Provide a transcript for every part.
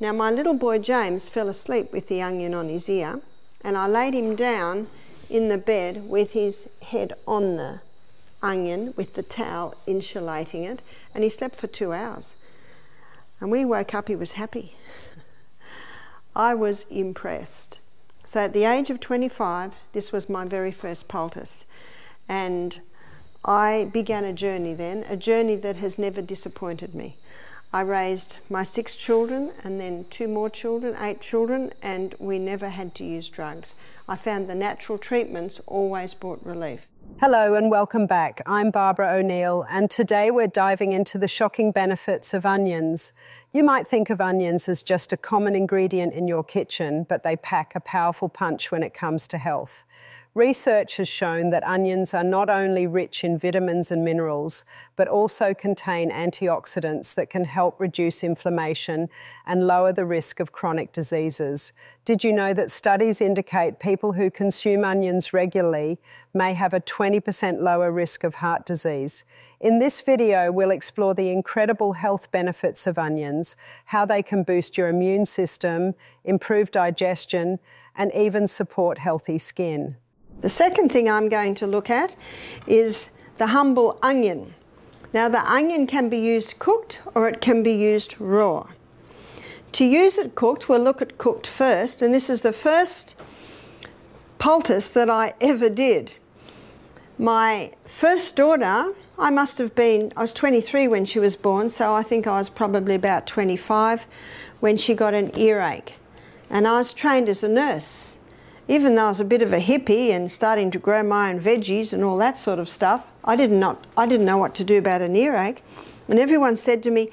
Now my little boy James fell asleep with the onion on his ear, and I laid him down in the bed with his head on the onion with the towel insulating it, and he slept for 2 hours. And when he woke up, he was happy. I was impressed. So at the age of 25, this was my very first poultice, and I began a journey then, a journey that has never disappointed me. I raised my 6 children and then 2 more children, 8 children, and we never had to use drugs. I found the natural treatments always brought relief. Hello and welcome back. I'm Barbara O'Neill, and today we're diving into the shocking benefits of onions. You might think of onions as just a common ingredient in your kitchen, but they pack a powerful punch when it comes to health. Research has shown that onions are not only rich in vitamins and minerals, but also contain antioxidants that can help reduce inflammation and lower the risk of chronic diseases. Did you know that studies indicate people who consume onions regularly may have a 20% lower risk of heart disease? In this video, we'll explore the incredible health benefits of onions, how they can boost your immune system, improve digestion, and even support healthy skin. The second thing I'm going to look at is the humble onion. Now the onion can be used cooked or it can be used raw. To use it cooked, we'll look at cooked first, and this is the first poultice that I ever did. My first daughter, I was 23 when she was born, so I think I was probably about 25 when she got an earache. And I was trained as a nurse. Even though I was a bit of a hippie and starting to grow my own veggies and all that sort of stuff, I didn't know what to do about an earache. And everyone said to me,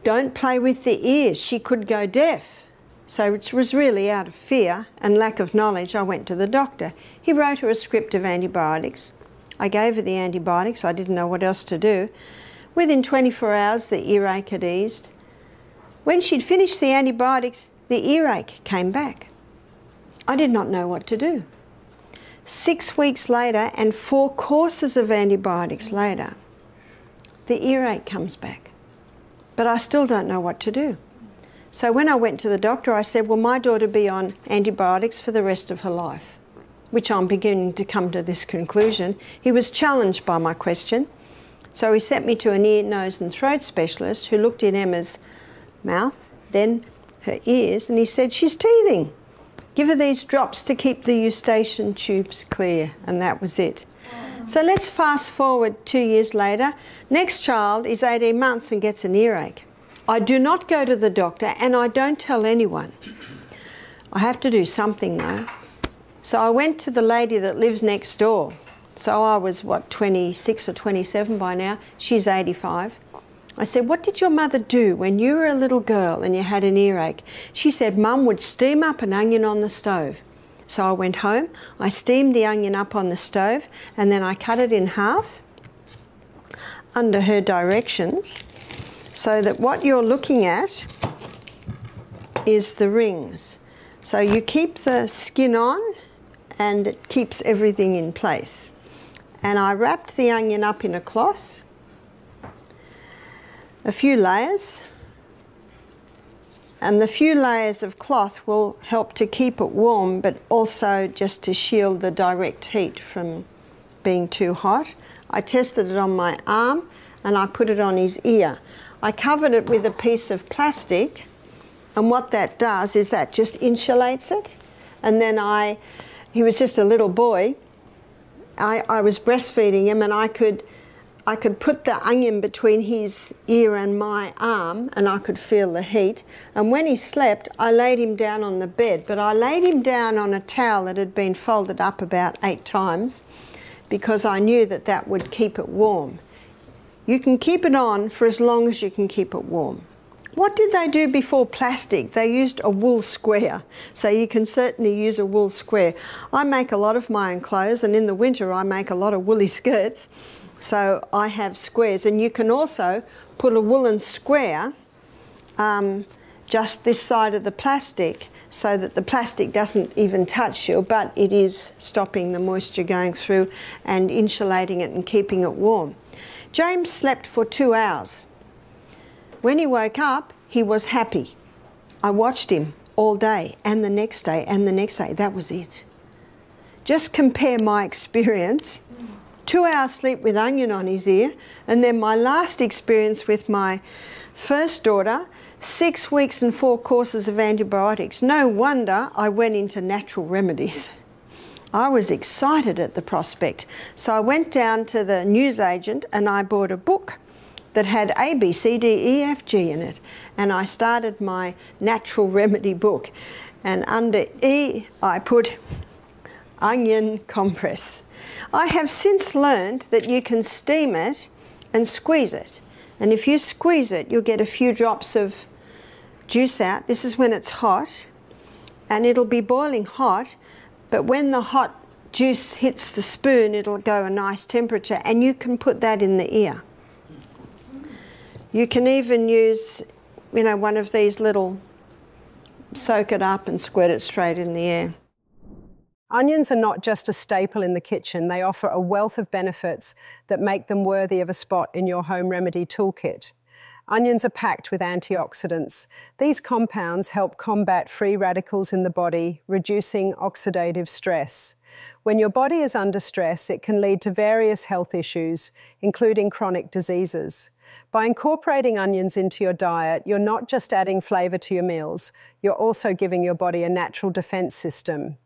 don't play with the ears, she could go deaf. So it was really out of fear and lack of knowledge, I went to the doctor. He wrote her a script of antibiotics. I gave her the antibiotics, I didn't know what else to do. Within 24 hours, the earache had eased. When she'd finished the antibiotics, the earache came back. I did not know what to do. 6 weeks later and 4 courses of antibiotics later, the earache comes back. But I still don't know what to do. So when I went to the doctor, I said, will my daughter be on antibiotics for the rest of her life? Which I'm beginning to come to this conclusion. He was challenged by my question. So he sent me to an ear, nose and throat specialist who looked in Emma's mouth, then her ears, and he said, she's teething. Give her these drops to keep the eustachian tubes clear, and that was it. So let's fast forward 2 years later. Next child is 18 months and gets an earache. I do not go to the doctor and I don't tell anyone. I have to do something though. So I went to the lady that lives next door. So I was, 26 or 27 by now. She's 85. I said, what did your mother do when you were a little girl and you had an earache? She said, Mum would steam up an onion on the stove. So I went home, I steamed the onion up on the stove, and then I cut it in half under her directions, so that what you're looking at is the rings. So you keep the skin on and it keeps everything in place. And I wrapped the onion up in a cloth, a few layers, and the few layers of cloth will help to keep it warm, but also just to shield the direct heat from being too hot. I tested it on my arm and I put it on his ear. I covered it with a piece of plastic, and what that does is that just insulates it. And then he was just a little boy, I was breastfeeding him, and I could put the onion between his ear and my arm, and I could feel the heat. And when he slept, I laid him down on the bed, but I laid him down on a towel that had been folded up about 8 times because I knew that that would keep it warm. You can keep it on for as long as you can keep it warm. What did they do before plastic? They used a wool square, so you can certainly use a wool square. I make a lot of my own clothes, and in the winter I make a lot of woolly skirts. So I have squares, and you can also put a woolen square just this side of the plastic so that the plastic doesn't even touch you, but it is stopping the moisture going through and insulating it and keeping it warm. James slept for 2 hours. When he woke up, he was happy. I watched him all day and the next day and the next day. That was it. Just compare my experience, 2 hours sleep with onion on his ear, and then my last experience with my first daughter, 6 weeks and 4 courses of antibiotics. No wonder I went into natural remedies. I was excited at the prospect. So I went down to the newsagent and I bought a book that had A, B, C, D, E, F, G in it. And I started my natural remedy book. And under E, I put onion compress. I have since learned that you can steam it and squeeze it. And if you squeeze it, you'll get a few drops of juice out. This is when it's hot, and it'll be boiling hot, but when the hot juice hits the spoon, it'll go a nice temperature, and you can put that in the ear. You can even use, you know, one of these little, soak it up and squirt it straight in the ear. Onions are not just a staple in the kitchen, they offer a wealth of benefits that make them worthy of a spot in your home remedy toolkit. Onions are packed with antioxidants. These compounds help combat free radicals in the body, reducing oxidative stress. When your body is under stress, it can lead to various health issues, including chronic diseases. By incorporating onions into your diet, you're not just adding flavour to your meals, you're also giving your body a natural defence system.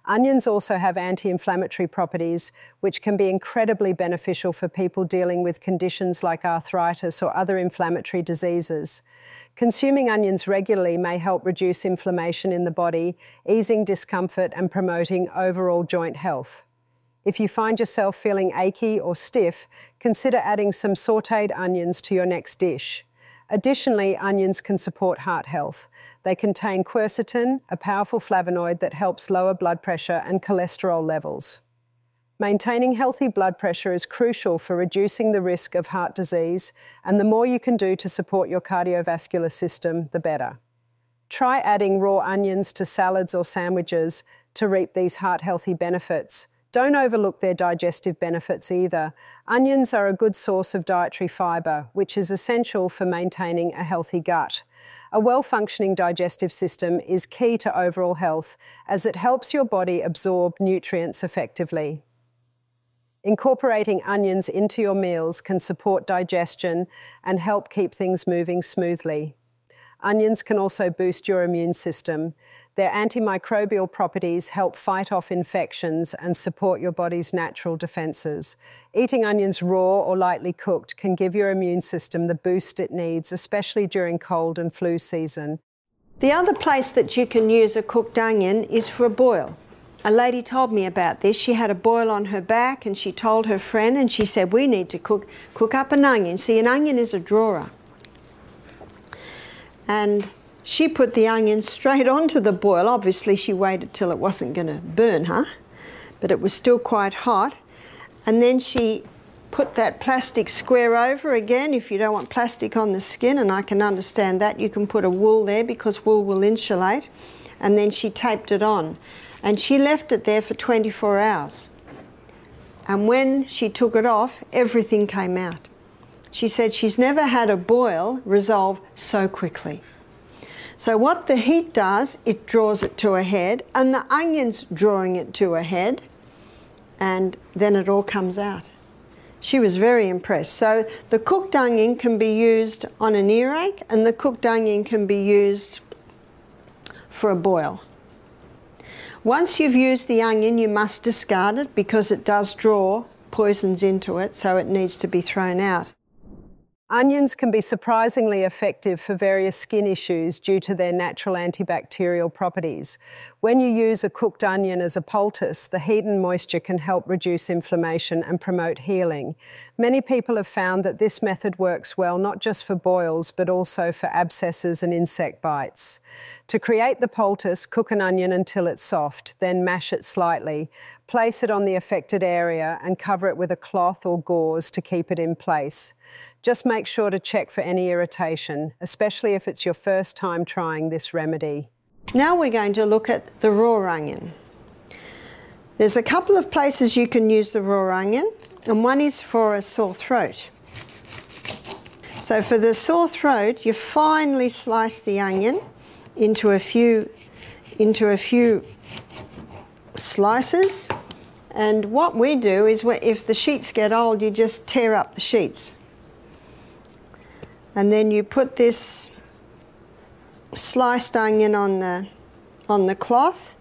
Onions also have anti-inflammatory properties, which can be incredibly beneficial for people dealing with conditions like arthritis or other inflammatory diseases. Consuming onions regularly may help reduce inflammation in the body, easing discomfort and promoting overall joint health. If you find yourself feeling achy or stiff, consider adding some sautéed onions to your next dish. Additionally, onions can support heart health. They contain quercetin, a powerful flavonoid that helps lower blood pressure and cholesterol levels. Maintaining healthy blood pressure is crucial for reducing the risk of heart disease, and the more you can do to support your cardiovascular system, the better. Try adding raw onions to salads or sandwiches to reap these heart-healthy benefits. Don't overlook their digestive benefits either. Onions are a good source of dietary fibre, which is essential for maintaining a healthy gut. A well-functioning digestive system is key to overall health, as it helps your body absorb nutrients effectively. Incorporating onions into your meals can support digestion and help keep things moving smoothly. Onions can also boost your immune system. Their antimicrobial properties help fight off infections and support your body's natural defences. Eating onions raw or lightly cooked can give your immune system the boost it needs, especially during cold and flu season. The other place that you can use a cooked onion is for a boil. A lady told me about this. She had a boil on her back and she told her friend and she said, we need to cook up an onion. See, an onion is a drawer. And she put the onion straight onto the boil. Obviously, she waited till it wasn't going to burn her, but it was still quite hot. And then she put that plastic square over again if you don't want plastic on the skin, and I can understand that. You can put a wool there because wool will insulate. And then she taped it on. And she left it there for 24 hours. And when she took it off, everything came out. She said she's never had a boil resolve so quickly. So what the heat does, it draws it to a head, and the onion's drawing it to a head, and then it all comes out. She was very impressed. So the cooked onion can be used on an earache, and the cooked onion can be used for a boil. Once you've used the onion, you must discard it because it does draw poisons into it, so it needs to be thrown out. Onions can be surprisingly effective for various skin issues due to their natural antibacterial properties. When you use a cooked onion as a poultice, the heat and moisture can help reduce inflammation and promote healing. Many people have found that this method works well not just for boils but also for abscesses and insect bites. To create the poultice, cook an onion until it's soft, then mash it slightly. Place it on the affected area and cover it with a cloth or gauze to keep it in place. Just make sure to check for any irritation, especially if it's your first time trying this remedy. Now we're going to look at the raw onion. There's a couple of places you can use the raw onion, and one is for a sore throat. So for the sore throat, you finely slice the onion into a few slices. And what we do is, if the sheets get old, you just tear up the sheets. And then you put this sliced onion on the cloth,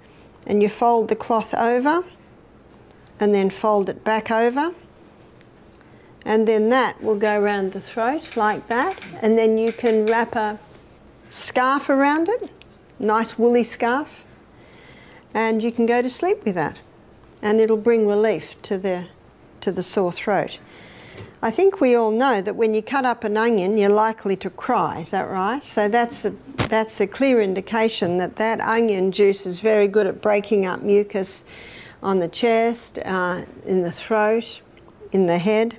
and you fold the cloth over and then fold it back over, and then that will go around the throat like that, and then you can wrap a scarf around it, nice woolly scarf, and you can go to sleep with that, and it'll bring relief to the sore throat. I think we all know that when you cut up an onion, you're likely to cry. Is that right? So that's a clear indication that that onion juice is very good at breaking up mucus on the chest, in the throat, in the head.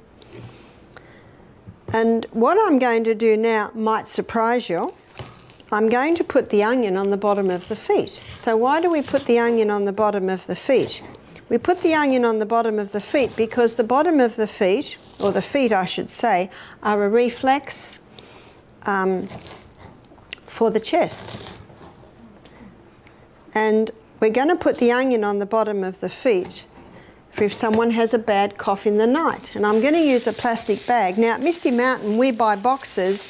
And what I'm going to do now might surprise you. I'm going to put the onion on the bottom of the feet. So why do we put the onion on the bottom of the feet? We put the onion on the bottom of the feet because the bottom of the feet, or the feet I should say, are a reflex for the chest. And we're going to put the onion on the bottom of the feet for if someone has a bad cough in the night. And I'm going to use a plastic bag. Now at Misty Mountain we buy boxes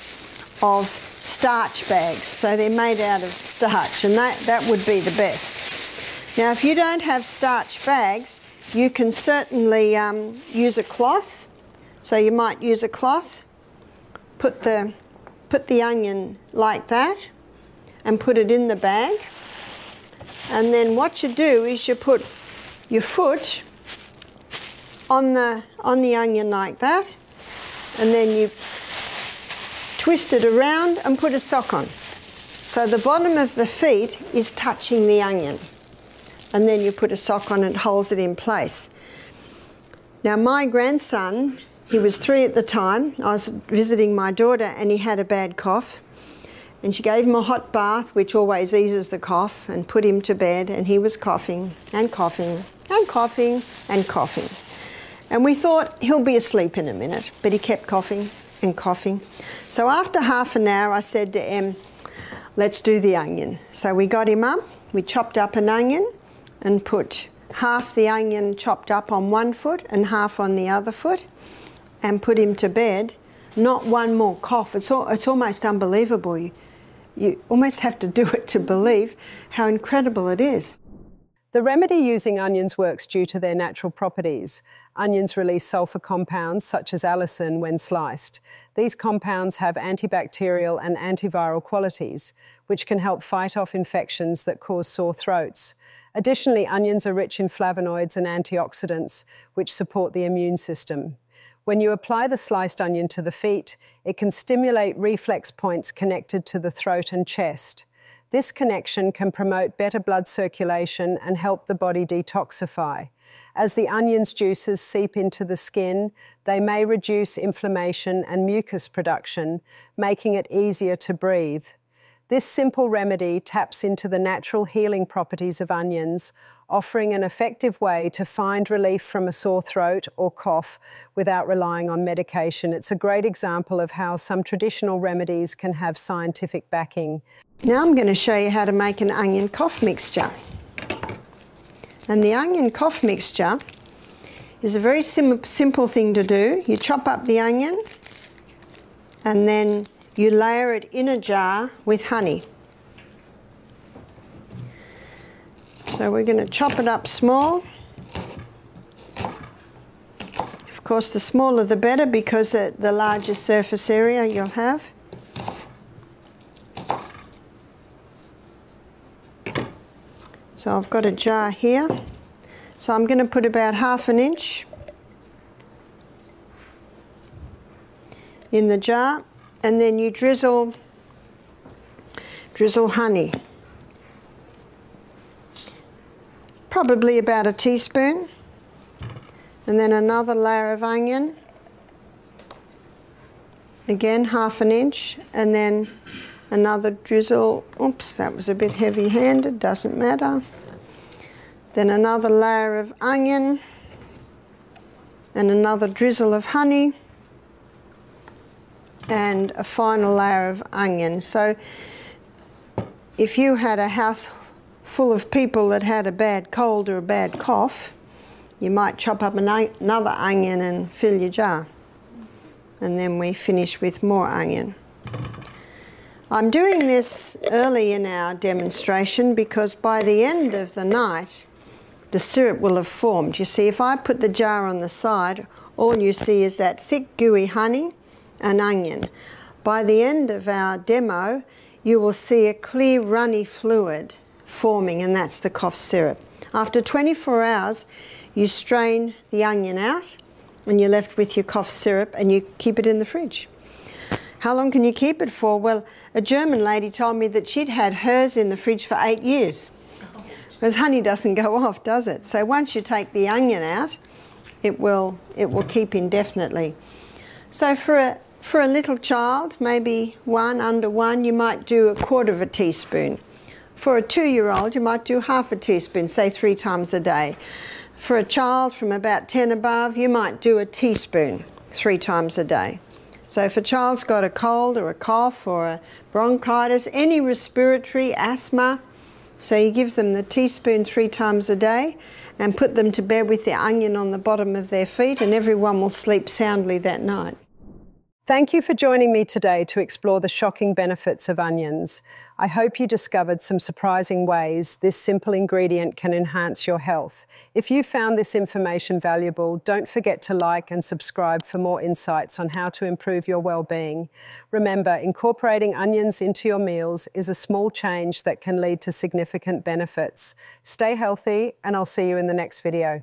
of starch bags, so they're made out of starch, and that would be the best. Now if you don't have starch bags, you can certainly use a cloth. So you might use a cloth, put the onion like that and put it in the bag, and then what you do is you put your foot on the onion like that, and then you twist it around and put a sock on. So the bottom of the feet is touching the onion, and then you put a sock on and it holds it in place. Now my grandson, he was 3 at the time, I was visiting my daughter, and he had a bad cough, and she gave him a hot bath, which always eases the cough, and put him to bed, and he was coughing and coughing and coughing and coughing. And we thought he'll be asleep in a minute, but he kept coughing and coughing. So after half an hour I said to Em, let's do the onion. So we got him up, we chopped up an onion and put half the onion chopped up on one foot and half on the other foot, and put him to bed. Not one more cough. It's almost unbelievable. You almost have to do it to believe how incredible it is. The remedy using onions works due to their natural properties. Onions release sulfur compounds such as allicin when sliced. These compounds have antibacterial and antiviral qualities, which can help fight off infections that cause sore throats. Additionally, onions are rich in flavonoids and antioxidants, which support the immune system. When you apply the sliced onion to the feet, it can stimulate reflex points connected to the throat and chest. This connection can promote better blood circulation and help the body detoxify. As the onion's juices seep into the skin, they may reduce inflammation and mucus production, making it easier to breathe. This simple remedy taps into the natural healing properties of onions, offering an effective way to find relief from a sore throat or cough without relying on medication. It's a great example of how some traditional remedies can have scientific backing. Now I'm going to show you how to make an onion cough mixture. And the onion cough mixture is a very simple thing to do. You chop up the onion and then you layer it in a jar with honey. So we're going to chop it up small. Of course, the smaller the better, because the larger surface area you'll have. So I've got a jar here. So I'm going to put about ½ an inch in the jar, and then you drizzle honey. Probably about a teaspoon, and then another layer of onion, again ½ an inch, and then another drizzle. Oops, that was a bit heavy-handed, doesn't matter. Then another layer of onion and another drizzle of honey and a final layer of onion. So if you had a house full of people that had a bad cold or a bad cough, you might chop up another onion and fill your jar. And then we finish with more onion. I'm doing this early in our demonstration because by the end of the night, the syrup will have formed. You see, if I put the jar on the side, all you see is that thick, gooey honey and onion. By the end of our demo, you will see a clear, runny fluid forming, and that's the cough syrup. After 24 hours, you strain the onion out, and you're left with your cough syrup, and you keep it in the fridge. How long can you keep it for? Well, a German lady told me that she'd had hers in the fridge for 8 years. Because honey doesn't go off, does it? So once you take the onion out, it will keep indefinitely. So for a little child, maybe under one, you might do 1/4 teaspoon. For a 2-year-old, you might do 1/2 teaspoon, say 3 times a day. For a child from about 10 above, you might do a teaspoon 3 times a day. So if a child's got a cold or a cough or a bronchitis, any respiratory, asthma, so you give them the teaspoon 3 times a day and put them to bed with the onion on the bottom of their feet, and everyone will sleep soundly that night. Thank you for joining me today to explore the shocking benefits of onions. I hope you discovered some surprising ways this simple ingredient can enhance your health. If you found this information valuable, don't forget to like and subscribe for more insights on how to improve your well-being. Remember, incorporating onions into your meals is a small change that can lead to significant benefits. Stay healthy, and I'll see you in the next video.